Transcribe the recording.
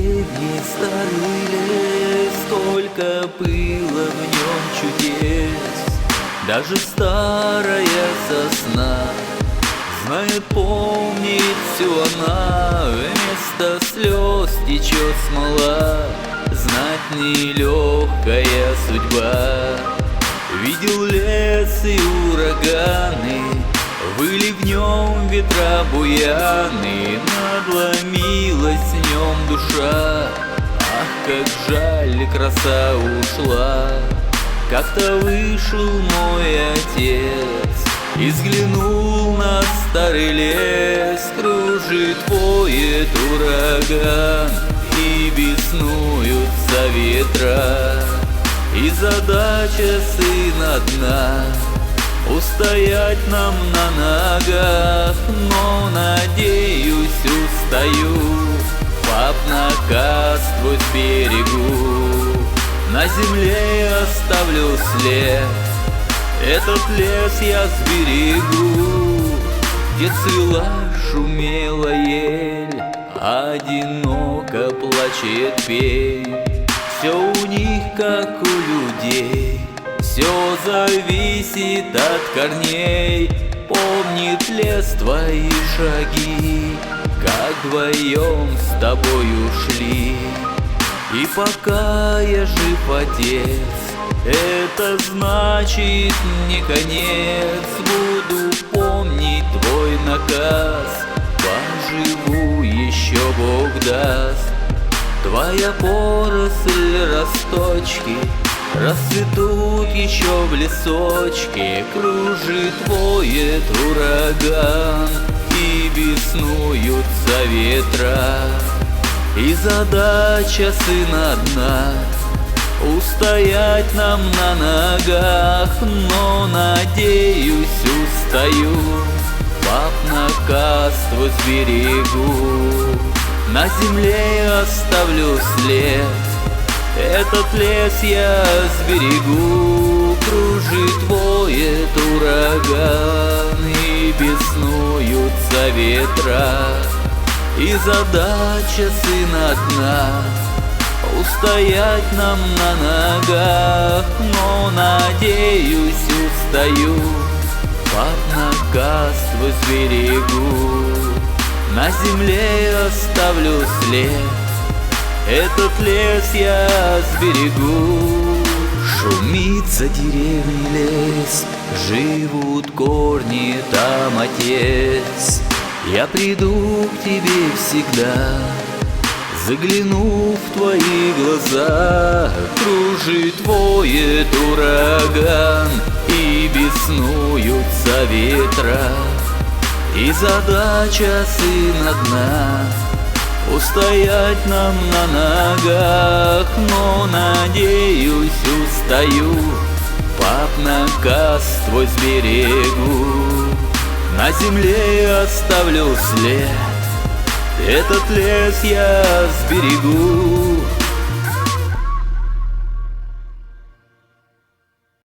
древний старый лес, столько было в нем чудес. Даже старая сосна знает, помнит всю она. Вместо слез течет смола, знать нелегкая судьба. Видел лес и ураганы, выли в нем ветра буяны. Надломилась в нем душа, ах, как жаль, краса ушла. Как-то вышел мой отец и взглянул на старый лес. Кружит, воет ураган, и беснуются ветра. И задача сына одна — устоять нам на ногах. Но, надеюсь, устаю, пап, наказ твой сберегу. На земле я оставлю след, этот лес я сберегу. Где цвела, шумела ель, одиноко плачет пень. Все у них, как у людей, все зависит от корней. Помнит лес твои шаги, как вдвоем с тобой ушли. И пока я жив, отец, это значит не конец. Буду помнить твой наказ, поживу еще, Бог даст. Твоя поросль, росточки расцветут еще в лесочке. Кружит, воет ураган, и беснуются ветра. И задача сына одна — устоять нам на ногах. Но, надеюсь, устаю, пап, наказ твой сберегу. На земле я оставлю след, этот лес я сберегу. Кружит, воет ураган, и беснуются ветра. И задача сына одна — устоять нам на ногах. Но, надеюсь, устаю, пап, наказ твой сберегу. На земле я оставлю след, этот лес я сберегу. Шумит за деревней лес, живут корни там, отец. Я приду к тебе всегда, загляну в твои глаза. Кружит, воет ураган, и беснуются ветра. И задача сына одна — устоять нам на ногах. Но, надеюсь, устаю, пап, наказ твой сберегу. На земле я оставлю след, этот лес я сберегу.